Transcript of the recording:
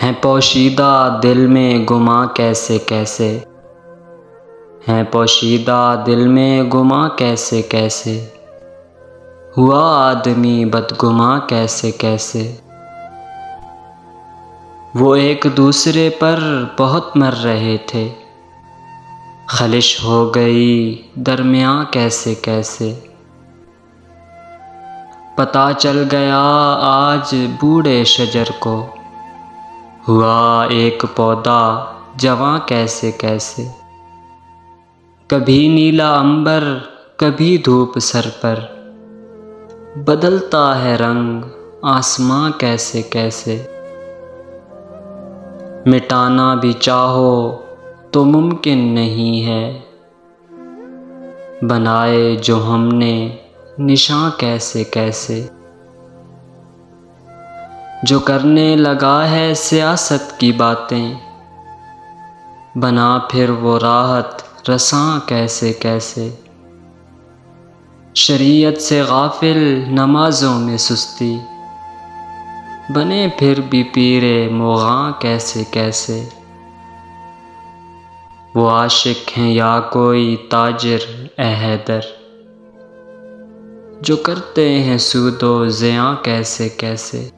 ہیں پوشیدہ دل میں گماں کیسے کیسے، ہیں پوشیدہ دل میں گماں کیسے کیسے، ہوا آدمی بدگماں کیسے کیسے۔ وہ ایک دوسرے پر بہت مر رہے تھے، خلش ہو گئی درمیاں کیسے کیسے۔ پتہ چل گیا آج بوڑھے شجر کو، ہوا ایک پودا جواں کیسے کیسے۔ کبھی نیلا عنبر کبھی دھوپ سر پر، بدلتا ہے رنگ آسماں کیسے کیسے۔ مٹانا بھی چاہو تو ممکن نہیں ہے، بنائے جو ہم نے نشاں کیسے کیسے۔ جو کرنے لگا ہے سیاست کی باتیں، بنا پھر وہ راحت رساں کیسے کیسے۔ شریعت سے غافل نمازوں میں سستی، بنے پھر بھی پیر مغاں کیسے کیسے۔ وہ عاشق ہیں یا کوئی تاجر اے حیدر، جو کرتے ہیں سود و زیاں کیسے کیسے۔